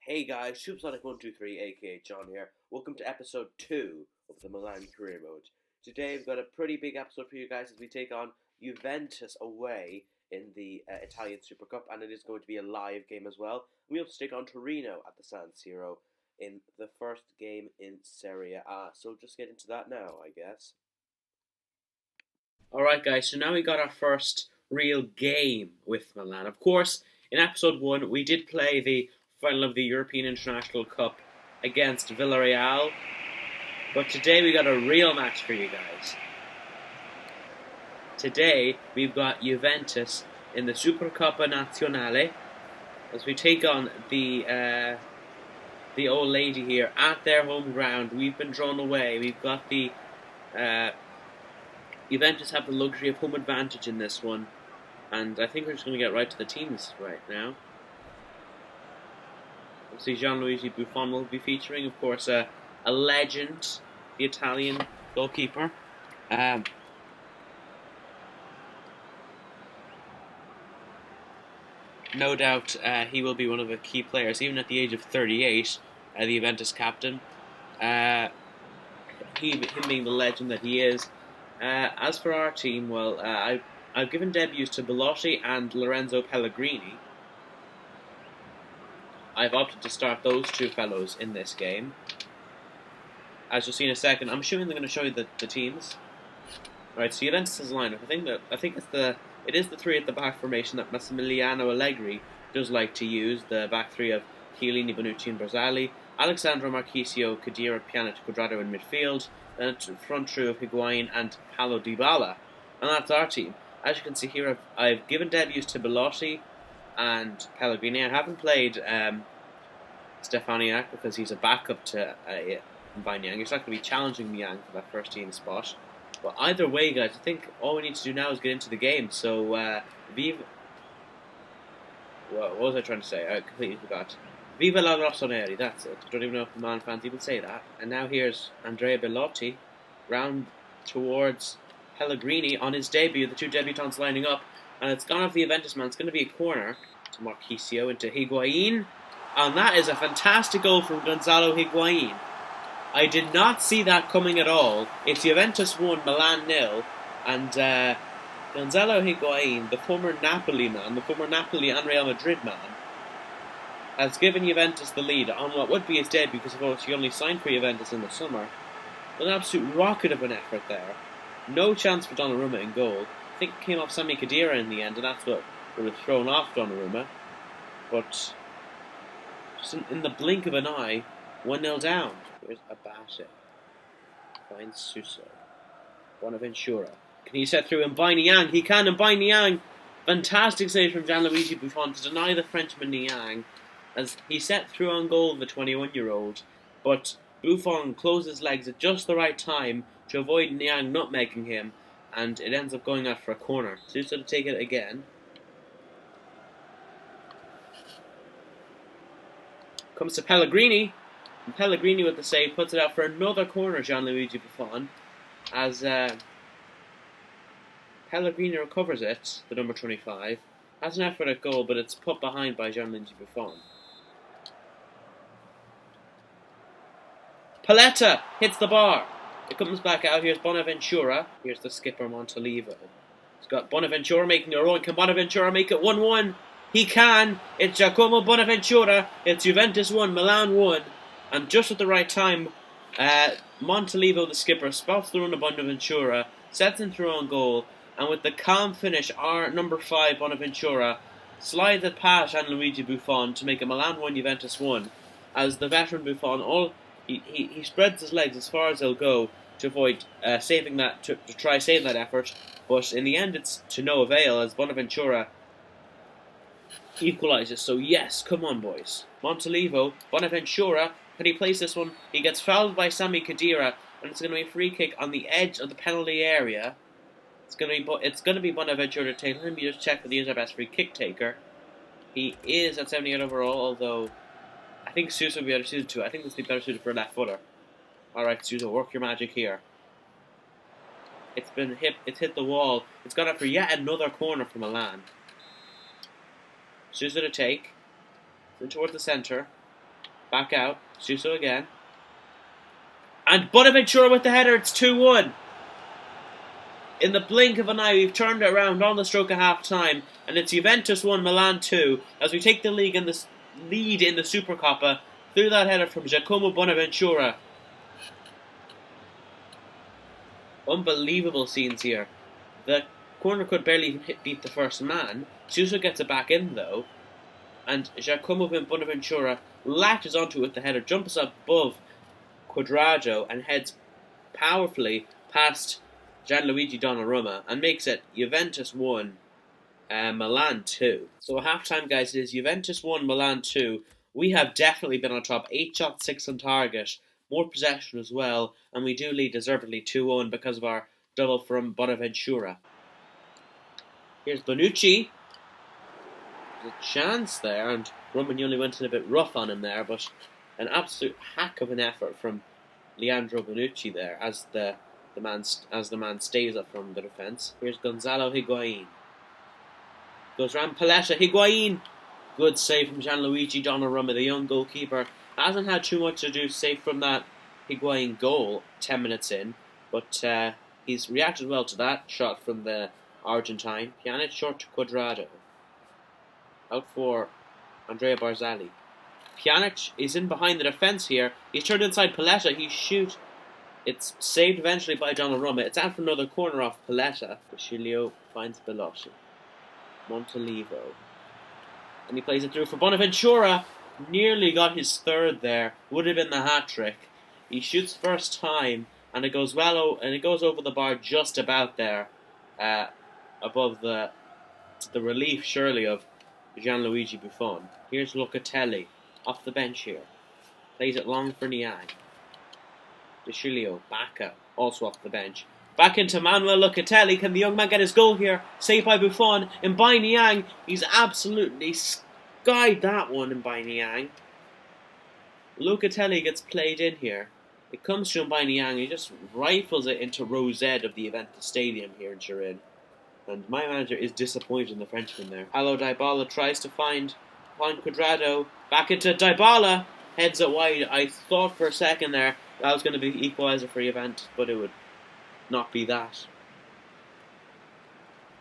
Hey guys, Supersonic123 aka John here. Welcome to episode 2 of the Milan Career Mode. Today we've got a pretty big episode for you guys as we take on Juventus away in the Italian Supercup, and it is going to be a live game as well. We also take on Torino at the San Siro in the first game in Serie A. So just get into that now, I guess. Alright guys, so now we got our first real game with Milan. Of course, in episode 1 we did play the final of the European International Cup against Villarreal, but today we got a real match for you guys. Today we've got Juventus in the Supercopa Nazionale as we take on the old lady here at their home ground. We've been drawn away. We've got the Juventus have the luxury of home advantage in this one, and I think we're just going to get right to the teams right now. Obviously, Gianluigi Buffon will be featuring, of course, a legend, the Italian goalkeeper. No doubt he will be one of the key players, even at the age of 38, the Juventus captain. Him being the legend that he is. As for our team, well, I've given debuts to Belotti and Lorenzo Pellegrini. I've opted to start those two fellows in this game. As you'll see in a second, I'm assuming they're going to show you the teams. Right, so Juventus' lineup. I think it is the three at the back formation that Massimiliano Allegri does like to use. The back three of Chiellini, Bonucci, and Barzagli. Alexandro Marchisio, Khedira, Pjanic, Cuadrado in midfield. Then a front trio of Higuain and Paulo Dybala. And that's our team. As you can see here, I've given debuts to Belotti and Pellegrini. I haven't played Stefaniak because he's a backup to Nyang. He's not going to be challenging Nyang for that first team spot. But either way, guys, I think all we need to do now is get into the game. So, Viva... What was I trying to say? I completely forgot. Viva la Rossoneri, that's it. I don't even know if the Milan fans even say that. And now here's Andrea Belotti round towards Pellegrini on his debut. The two debutants lining up. And it's gone off the Juventus man. It's going to be a corner to Marchisio into Higuain. And that is a fantastic goal from Gonzalo Higuain. I did not see that coming at all. It's Juventus 1, Milan 0. And Gonzalo Higuain, the former Napoli man, the former Napoli and Real Madrid man, has given Juventus the lead on what would be his debut, because of course he only signed for Juventus in the summer. An absolute rocket of an effort there. No chance for Donnarumma in goal. I think it came off Sami Khedira in the end, and that's what would have thrown off Donnarumma. But just in the blink of an eye, 1-0 down. Here's Abate. Finds Suso. Bonaventura. Can he set through Niang? He can, and Niang. Fantastic save from Gianluigi Buffon to deny the Frenchman Niang, as he set through on goal the 21-year-old. But Buffon closed his legs at just the right time to avoid Niang nutmegging him, and it ends up going out for a corner. Suso to take it again. Comes to Pellegrini. And Pellegrini with the save puts it out for another corner, Gianluigi Buffon, as Pellegrini recovers it, the number 25. Has an effort at goal, but it's put behind by Gianluigi Buffon. Paletta hits the bar. It comes back out. Here's Bonaventura. Here's the skipper, Montolivo. He's got Bonaventura making a run. Can Bonaventura make it 1-1? He can. It's Giacomo Bonaventura. It's Juventus 1, Milan 1. And just at the right time, Montolivo, the skipper, spots the run of Bonaventura, sets him through on goal, and with the calm finish, our number 5, Bonaventura, slides it past Gianluigi Buffon to make a Milan 1, Juventus 1. As the veteran Buffon, he spreads his legs as far as he'll go to avoid saving that, to try saving that effort, but in the end it's to no avail as Bonaventura equalises. So yes, come on boys. Montolivo, Bonaventura, can he place this one? He gets fouled by Sami Khedira, and it's going to be a free kick on the edge of the penalty area. It's going to be Bonaventura to take. Let me just check that he is our best free kick taker. He is at 78 overall, although I think Suso would be better suited to it. I think this would be better suited for a left footer. Alright, Suso, work your magic here. It's hit the wall. It's gone up for yet another corner for Milan. Suso to take. In towards the centre. Back out. Suso again. And Bonaventura with the header. It's 2-1. In the blink of an eye, we've turned it around on the stroke of half-time. And it's Juventus 1, Milan 2. As we take the lead in the Supercopa through that header from Giacomo Bonaventura. Unbelievable scenes here. The corner could barely beat the first man. Suso gets it back in, though. And Giacomo Bonaventura latches onto it with the header, jumps above Quadrado and heads powerfully past Gianluigi Donnarumma and makes it Juventus 1, Milan 2. So at half-time, guys, it is Juventus 1, Milan 2. We have definitely been on top. 8 shots, 6 on target. More possession as well. And we do lead deservedly 2-1 because of our double from Bonaventura. Here's Bonucci. There's a chance there, and Romagnoli went in a bit rough on him there, but an absolute hack of an effort from Leandro Bonucci there as the man stays up from the defence. Here's Gonzalo Higuain. Goes round Paletta. Higuain! Good save from Gianluigi Donnarumma, the young goalkeeper. Hasn't had too much to do safe from that Higuain goal 10 minutes in, but he's reacted well to that shot from the Argentine. Pjanic short to Quadrado. Out for Andrea Barzagli. Pjanic is in behind the defence here. He's turned inside Paletta. He shoots. It's saved eventually by Donnarumma. It's out for another corner off Paletta. Bacilio finds Belotti. Montalivo. And he plays it through for Bonaventura. Nearly got his third there. Would have been the hat-trick. He shoots first time, and it goes over the bar just about there. Above the relief, surely, of Gianluigi Buffon. Here's Locatelli, off the bench here. Plays it long for Niang. Bacilio, Bacca, also off the bench. Back into Manuel Locatelli. Can the young man get his goal here? Saved by Buffon. And by Niang, he's absolutely skied that one in by Niang. Locatelli gets played in here. It comes to him by Niang. He just rifles it into row Z of the Juventus Stadium here in Turin. And my manager is disappointed in the Frenchman there. Paulo Dybala tries to find Quadrado. Back into Dybala. Heads it wide. I thought for a second there that was going to be the equaliser for Juventus, but it would not be that.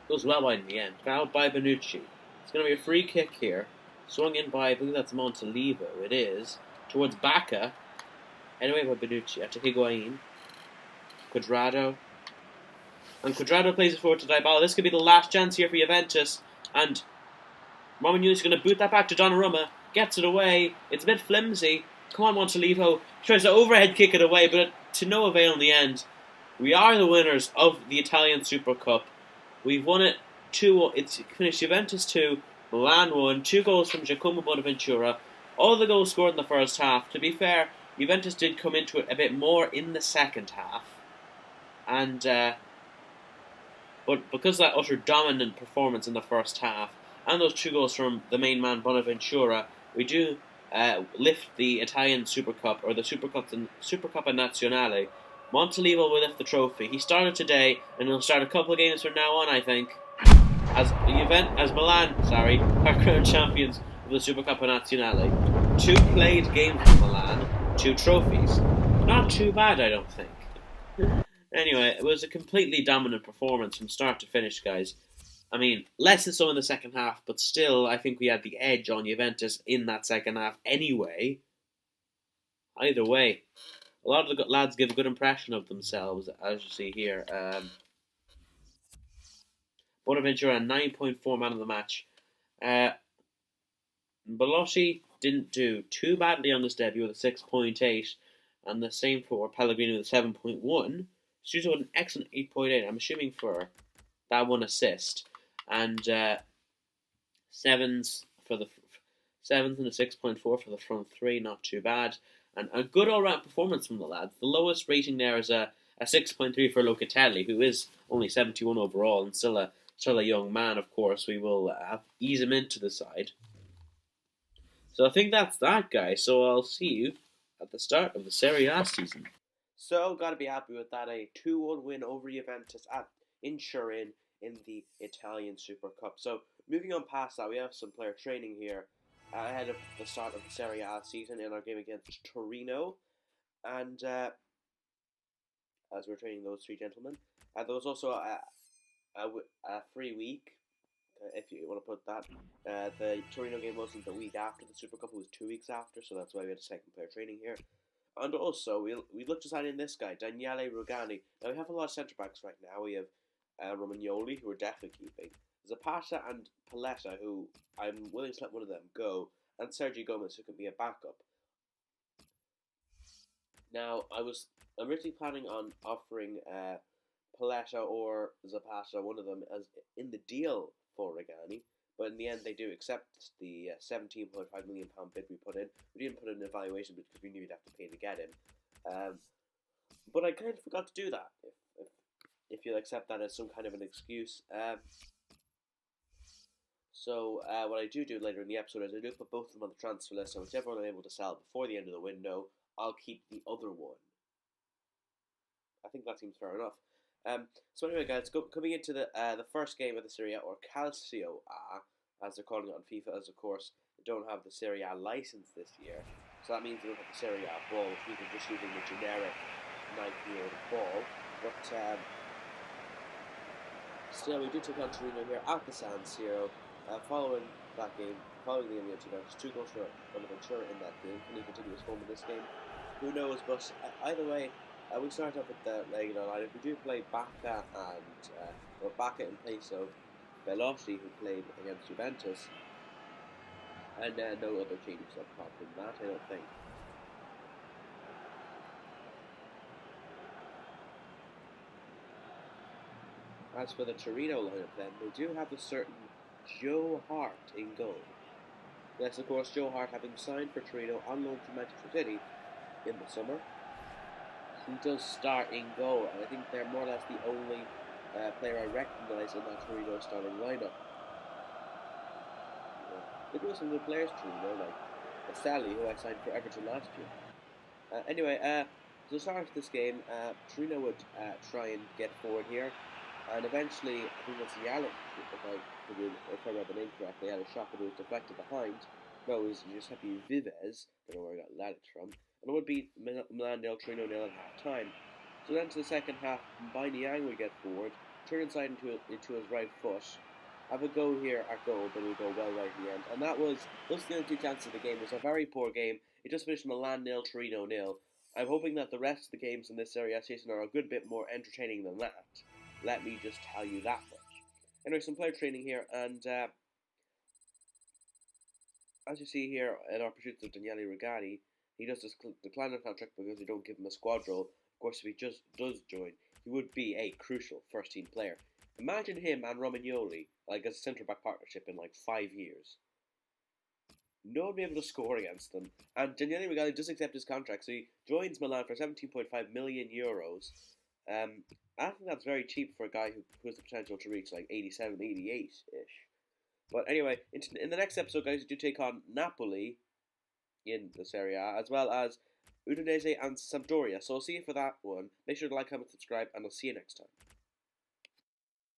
Goes well wide in the end. Fouled by Bonucci. It's going to be a free kick here. Swung in by, I believe that's Montalivo. It is. Towards Bacca. Anyway by Bonucci. Out to Higuain. Quadrado. And Quadrado plays it forward to Dybala. This could be the last chance here for Juventus. And Romagnoli's going to boot that back to Donnarumma. Gets it away. It's a bit flimsy. Come on, Montalivo. Tries to overhead kick it away, but to no avail in the end. We are the winners of the Italian Super Cup. We've won it 2-1. It's finished Juventus 2, Milan 1. 2 goals from Giacomo Bonaventura. All the goals scored in the first half. To be fair, Juventus did come into it a bit more in the second half. And but because of that utter dominant performance in the first half, and those 2 goals from the main man Bonaventura, we do lift the Italian Super Cup, or the Supercopa Nazionale. Montalivo will lift the trophy. He started today, and he'll start a couple of games from now on, I think, as Milan, are crowned champions of the Supercopa Nazionale. 2 played games for Milan, 2 trophies. Not too bad, I don't think. Anyway, it was a completely dominant performance from start to finish, guys. I mean, less than so in the second half, but still, I think we had the edge on Juventus in that second half anyway. Either way, a lot of the lads give a good impression of themselves, as you see here. Bonaventura, 9.4 man of the match. Belotti didn't do too badly on this debut with a 6.8, and the same for Pellegrini with a 7.1. Suso with an excellent 8.8, I'm assuming for that one assist. And sevens and a 6.4 for the front 3, not too bad. And a good all-round performance from the lads. The lowest rating there is a 6.3 for Locatelli, who is only 71 overall and still a young man, of course. We will ease him into the side. So I think that's that, guys. So I'll see you at the start of the Serie A season. So, got to be happy with that. A 2-1 win over Juventus in Turin in the Italian Super Cup. So, moving on past that, we have some player training here. ahead of the start of the Serie A season in our game against Torino. And as we're training those three gentlemen, there was also a free week, if you want to put that. The Torino game wasn't the week after the Supercopa, it was 2 weeks after, so that's why we had a second player training here. And also, we looked to sign in this guy, Daniele Rugani. Now, we have a lot of centre backs right now. We have Romagnoli, who we're definitely keeping. Zapata and Paletta, who I'm willing to let one of them go, and Sergio Gomez, who can be a backup. Now, I was originally planning on offering Paletta or Zapata, one of them, as in the deal for Regani, but in the end, they do accept the £17.5 million bid we put in. We didn't put in an evaluation because we knew we'd have to pay to get him. But I kind of forgot to do that, if you'll accept that as some kind of an excuse. So what I do later in the episode is I do put both of them on the transfer list, so whichever one I'm able to sell before the end of the window, I'll keep the other one. I think that seems fair enough. So anyway, guys, coming into the first game of the Serie A, or Calcio A, as they're calling it on FIFA, as of course they don't have the Serie A license this year, so that means they don't have the Serie A ball, which means they're just using the generic Nike ball. But still, we do take on Torino here at the San Siro. Following that game, following the game against Juventus, 2 goals for Bonaventura in that game. Can he continue his form in this game? Who knows? But either way, we start off with the regular lineup. We do play Bacca in place of Belotti, who played against Juventus, and no other changes apart from that, I don't think. As for the Torino lineup, then they do have a certain Joe Hart in goal. Yes, of course, Joe Hart, having signed for Torino on loan to Manchester City in the summer, he does start in goal, and I think they're more or less the only player I recognise in that Torino starting lineup. They do have some good players, Torino, like Sally, who I signed for Everton last year. Anyway, to the start of this game, Torino would try and get forward here, and eventually, I think it's Yalik, if I read the name correctly, had a shot that was deflected behind. No, it was Giuseppe Vives, I don't know where I got that from, and it would be Milan nil, Torino nil at half time. So then to the second half, Mbiniang would get forward, turn inside into his right foot, have a go here at goal, but we go well right in the end. And those are the only 2 chances of the game. It was a very poor game. It just finished Milan nil, Torino nil. I'm hoping that the rest of the games in this Serie A season are a good bit more entertaining than that. Let me just tell you that much. Anyway, some player training here, and as you see here in our pursuit of Daniele Rigatti, he does decline the contract because they don't give him a squad role. Of course, if he just does join, he would be a crucial first-team player. Imagine him and Romagnoli like as a centre-back partnership in like 5 years. No one will be able to score against them. And Daniele Rigatti does accept his contract, so he joins Milan for €17.5 million. I think that's very cheap for a guy who has the potential to reach like 87, 88-ish. But anyway, in the next episode, guys, we do take on Napoli in the Serie A, as well as Udinese and Sampdoria. So I'll see you for that one. Make sure to like, comment, subscribe, and I'll see you next time.